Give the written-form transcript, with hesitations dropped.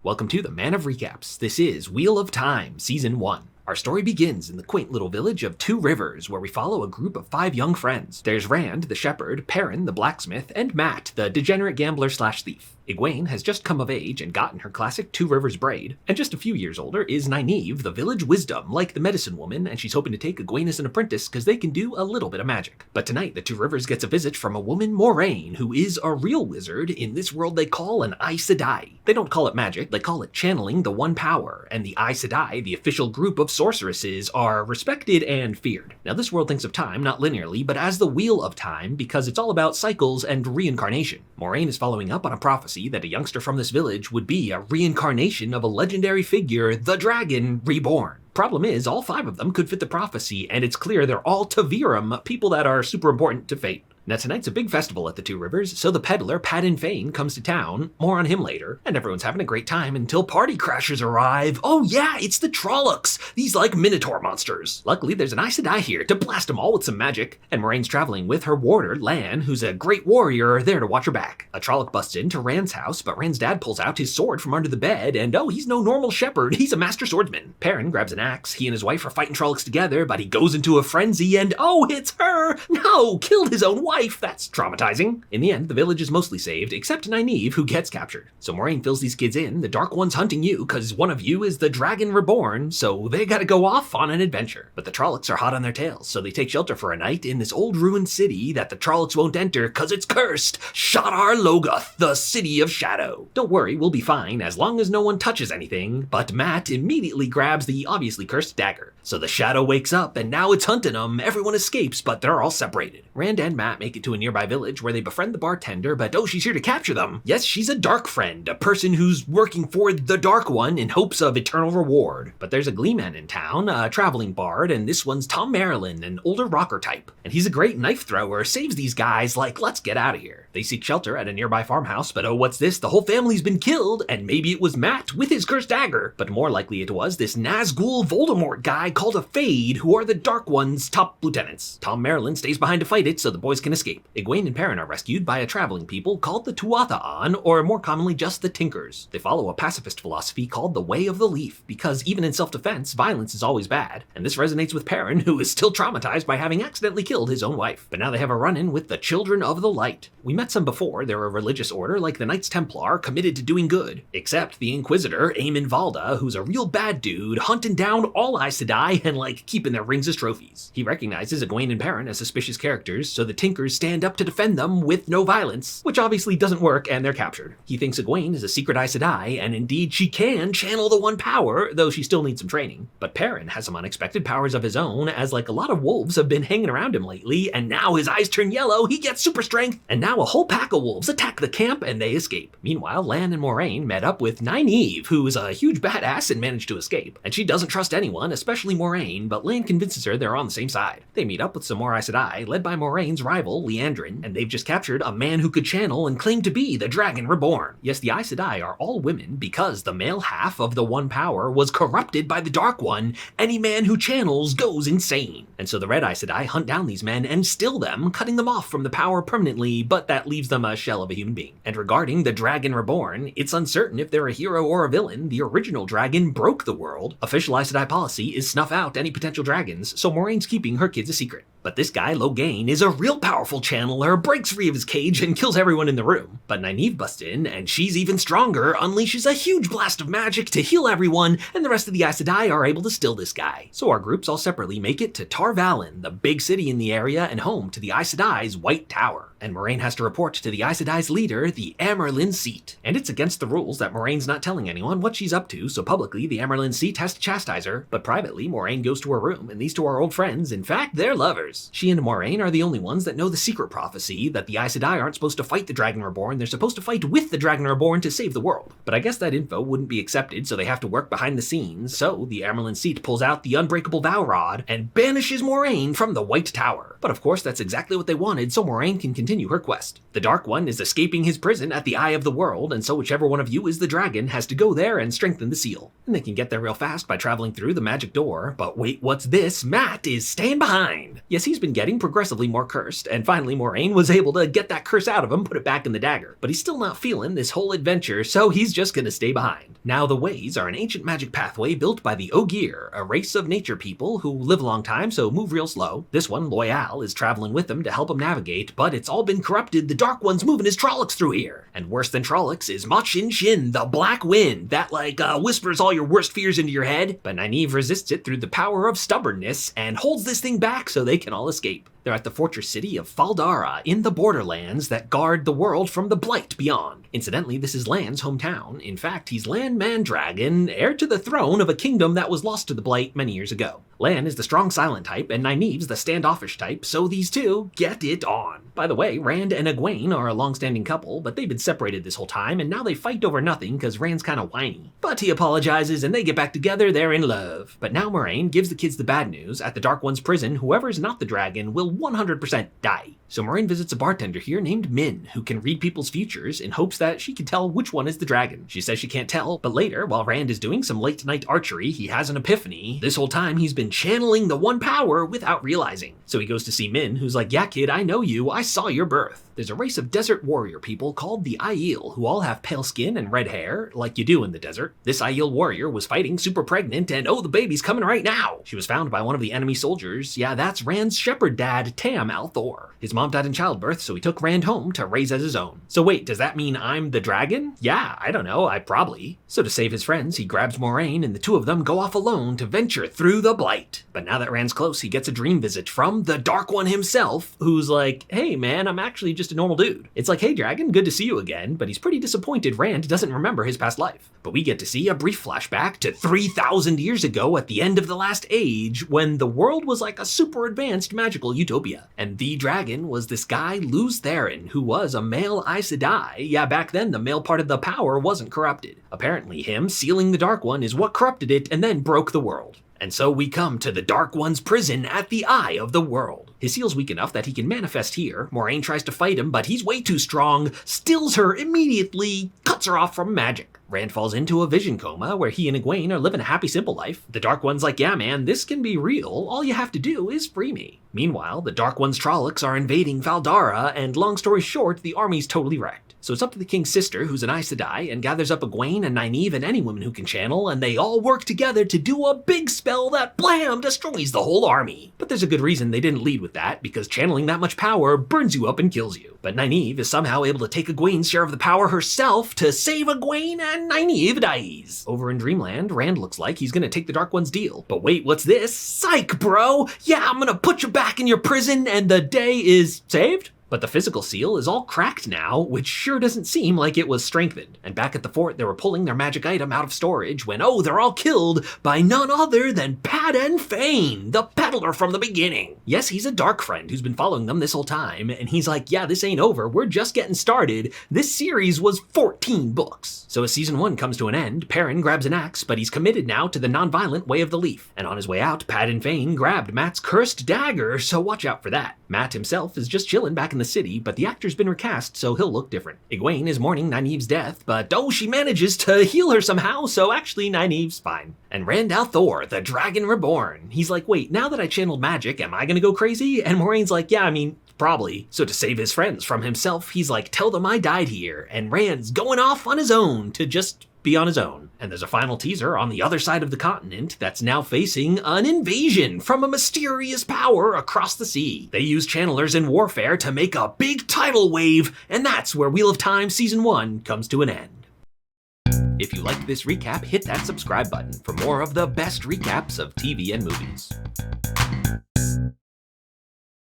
Welcome to the Man of Recaps. This is Wheel of Time, Season 1. Our story begins in the quaint little village of Two Rivers, where we follow a group of 5 young friends. There's Rand, the shepherd, Perrin, the blacksmith, and Matt, the degenerate gambler/thief. Egwene has just come of age and gotten her classic Two Rivers braid, and just a few years older is Nynaeve, the village wisdom, like the medicine woman, and she's hoping to take Egwene as an apprentice because they can do a little bit of magic. But tonight, the Two Rivers gets a visit from a woman, Moraine, who is a real wizard in this world they call an Aes Sedai. They don't call it magic, they call it channeling the One Power, and the Aes Sedai, the official group of sorceresses, are respected and feared. Now this world thinks of time not linearly, but as the Wheel of Time because it's all about cycles and reincarnation. Moraine is following up on a prophecy that a youngster from this village would be a reincarnation of a legendary figure, the Dragon Reborn. Problem is, all 5 of them could fit the prophecy, and it's clear they're all Tavirum, people that are super important to fate. Now tonight's a big festival at the Two Rivers, so the peddler, Padan Fain, comes to town, more on him later, and everyone's having a great time until party crashers arrive. Oh yeah, it's the Trollocs, these like Minotaur monsters. Luckily there's an Aes Sedai here to blast them all with some magic, and Moraine's traveling with her warder, Lan, who's a great warrior there to watch her back. A Trolloc busts into Rand's house, but Rand's dad pulls out his sword from under the bed, and oh, he's no normal shepherd, he's a master swordsman. Perrin grabs an axe, he and his wife are fighting Trollocs together, but he goes into a frenzy and oh, it's her! No, killed his own wife! That's traumatizing. In the end, the village is mostly saved, except Nynaeve, who gets captured. So Moraine fills these kids in, the Dark One's hunting you, cause one of you is the Dragon Reborn, so they gotta go off on an adventure. But the Trollocs are hot on their tails, so they take shelter for a night in this old ruined city that the Trollocs won't enter cause it's cursed. Shadar Logoth, the City of Shadow. Don't worry, we'll be fine as long as no one touches anything, but Matt immediately grabs the obviously cursed dagger. So the Shadow wakes up and now it's hunting them. Everyone escapes, but they're all separated. Rand and Matt make it to a nearby village where they befriend the bartender, but oh, she's here to capture them. Yes, she's a dark friend, a person who's working for the Dark One in hopes of eternal reward. But there's a gleeman in town, a traveling bard, and this one's Tom Marilyn, an older rocker type. And he's a great knife thrower, saves these guys like, let's get out of here. They seek shelter at a nearby farmhouse, but oh, what's this? The whole family's been killed, and maybe it was Matt with his cursed dagger. But more likely it was this Nazgul Voldemort guy called a Fade, who are the Dark One's top lieutenants. Tom Marilyn stays behind to fight it so the boys can escape. Egwene and Perrin are rescued by a traveling people called the Tuatha'an, or more commonly just the Tinkers. They follow a pacifist philosophy called the Way of the Leaf, because even in self-defense, violence is always bad. And this resonates with Perrin, who is still traumatized by having accidentally killed his own wife. But now they have a run-in with the Children of the Light. We met some before. They're a religious order like the Knights Templar, committed to doing good. Except the Inquisitor, Eamon Valda, who's a real bad dude, hunting down all Aes Sedai and like keeping their rings as trophies. He recognizes Egwene and Perrin as suspicious characters, so the Tinkers stand up to defend them with no violence, which obviously doesn't work and they're captured. He thinks Egwene is a secret Aes Sedai, and indeed she can channel the One Power, though she still needs some training. But Perrin has some unexpected powers of his own, as like a lot of wolves have been hanging around him lately, and now his eyes turn yellow, he gets super strength, and now a whole pack of wolves attack the camp and they escape. Meanwhile, Lan and Moraine met up with Nynaeve, who is a huge badass and managed to escape. And she doesn't trust anyone, especially Moraine, but Lan convinces her they're on the same side. They meet up with some more Aes Sedai, led by Moraine's rival, Liandrin, and they've just captured a man who could channel and claim to be the Dragon Reborn. Yes, the Aes Sedai are all women because the male half of the One Power was corrupted by the Dark One. Any man who channels goes insane. And so the Red Aes Sedai hunt down these men and still them, cutting them off from the power permanently, but that leaves them a shell of a human being. And regarding the Dragon Reborn, it's uncertain if they're a hero or a villain. The original dragon broke the world. Official Aes Sedai policy is snuff out any potential dragons, so Moraine's keeping her kids a secret. But this guy, Logain, is a real powerful channeler, breaks free of his cage and kills everyone in the room. But Nynaeve busts in, and she's even stronger, unleashes a huge blast of magic to heal everyone, and the rest of the Aes Sedai are able to still this guy. So our groups all separately make it to Tar Valon, the big city in the area and home to the Aes Sedai's White Tower. And Moraine has to report to the Aes Sedai's leader, the Amyrlin Seat. And it's against the rules that Moraine's not telling anyone what she's up to, so publicly the Amyrlin Seat has to chastise her, but privately Moraine goes to her room, and these two are old friends. In fact, they're lovers. She and Moraine are the only ones that know the secret prophecy that the Aes Sedai aren't supposed to fight the Dragon Reborn, they're supposed to fight with the Dragon Reborn to save the world. But I guess that info wouldn't be accepted, so they have to work behind the scenes, so the Amyrlin Seat pulls out the unbreakable Vow Rod and banishes Moraine from the White Tower. But of course that's exactly what they wanted, so Moraine can continue continue her quest. The Dark One is escaping his prison at the Eye of the World, and so whichever one of you is the dragon has to go there and strengthen the seal. And they can get there real fast by traveling through the magic door, but wait, what's this? Matt is staying behind! Yes, he's been getting progressively more cursed, and finally Moraine was able to get that curse out of him, put it back in the dagger. But he's still not feeling this whole adventure, so he's just gonna stay behind. Now the Ways are an ancient magic pathway built by the Ogier, a race of nature people who live a long time so move real slow. This one, Loyal, is traveling with them to help him navigate, but it's all been corrupted. The Dark One's moving his Trollocs through here. And worse than Trollocs is Machin Shin, the Black Wind, that whispers all your worst fears into your head. But Nynaeve resists it through the power of stubbornness and holds this thing back so they can all escape. They're at the fortress city of Fal Dara in the Borderlands that guard the world from the Blight beyond. Incidentally, this is Lan's hometown. In fact, he's Lan Mandragon, heir to the throne of a kingdom that was lost to the Blight many years ago. Lan is the strong silent type, and Nynaeve's the standoffish type, so these two get it on. By the way, Rand and Egwene are a long-standing couple, but they've been separated this whole time, and now they fight over nothing because Rand's kinda whiny. But he apologizes, and they get back together, they're in love. But now Moraine gives the kids the bad news. At the Dark One's prison, whoever's not the dragon will 100% die. So Moraine visits a bartender here named Min, who can read people's futures in hopes that she can tell which one is the dragon. She says she can't tell, but later, while Rand is doing some late-night archery, he has an epiphany. This whole time, he's been channeling the one power without realizing. So he goes to see Min, who's like, yeah kid, I know you, I saw your birth. There's a race of desert warrior people called the Aiel, who all have pale skin and red hair, like you do in the desert. This Aiel warrior was fighting super pregnant, and oh, the baby's coming right now! She was found by one of the enemy soldiers. Yeah, that's Rand's shepherd dad, Tam al'Thor. His mom died in childbirth, so he took Rand home to raise as his own. So wait, does that mean I'm the dragon? Yeah, I don't know, I probably. So to save his friends, he grabs Moraine, and the two of them go off alone to venture through the Blight. But now that Rand's close, he gets a dream visit from the Dark One himself, who's like, hey man, I'm actually just a normal dude. It's like, hey dragon, good to see you again, but he's pretty disappointed Rand doesn't remember his past life. But we get to see a brief flashback to 3,000 years ago at the end of the last age, when the world was like a super advanced magical utopia. And the dragon was this guy, Lews Therin, who was a male Aes Sedai. Yeah, back then the male part of the power wasn't corrupted. Apparently him sealing the Dark One is what corrupted it and then broke the world. And so we come to the Dark One's prison at the Eye of the World. His seal's weak enough that he can manifest here. Moraine tries to fight him, but he's way too strong, stills her immediately, cuts her off from magic. Rand falls into a vision coma where he and Egwene are living a happy, simple life. The Dark One's like, yeah man, this can be real. All you have to do is free me. Meanwhile, the Dark One's Trollocs are invading Fal Dara, and long story short, the army's totally wrecked. So it's up to the king's sister, who's an Aes Sedai, and gathers up Egwene and Nynaeve and any woman who can channel, and they all work together to do a big spell that, blam, destroys the whole army. But there's a good reason they didn't lead with that, because channeling that much power burns you up and kills you. But Nynaeve is somehow able to take Egwene's share of the power herself to save Egwene, and Nynaeve dies. Over in Dreamland, Rand looks like he's gonna take the Dark One's deal. But wait, what's this? Psych, bro! Yeah, I'm gonna put you back in your prison, and the day is saved? But the physical seal is all cracked now, which sure doesn't seem like it was strengthened. And back at the fort, they were pulling their magic item out of storage when, oh, they're all killed by none other than Padan Fain, the peddler from the beginning. Yes, he's a dark friend who's been following them this whole time, and he's like, yeah, this ain't over, we're just getting started. This series was 14 books. So as season 1 comes to an end, Perrin grabs an axe, but he's committed now to the non-violent way of the leaf. And on his way out, Padan Fain grabbed Matt's cursed dagger, so watch out for that. Matt himself is just chilling back in the city, but the actor's been recast, so he'll look different. Egwene is mourning Nynaeve's death, but oh, she manages to heal her somehow, so actually Nynaeve's fine. And Rand al'Thor, the Dragon Reborn. He's like, wait, now that I channeled magic, am I gonna go crazy? And Moraine's like, yeah, I mean, probably. So to save his friends from himself, he's like, tell them I died here, and Rand's going off on his own to just be on his own. And there's a final teaser on the other side of the continent that's now facing an invasion from a mysterious power across the sea. They use channelers in warfare to make a big tidal wave, and that's where Wheel of Time Season 1 comes to an end. If you liked this recap, hit that subscribe button for more of the best recaps of TV and movies.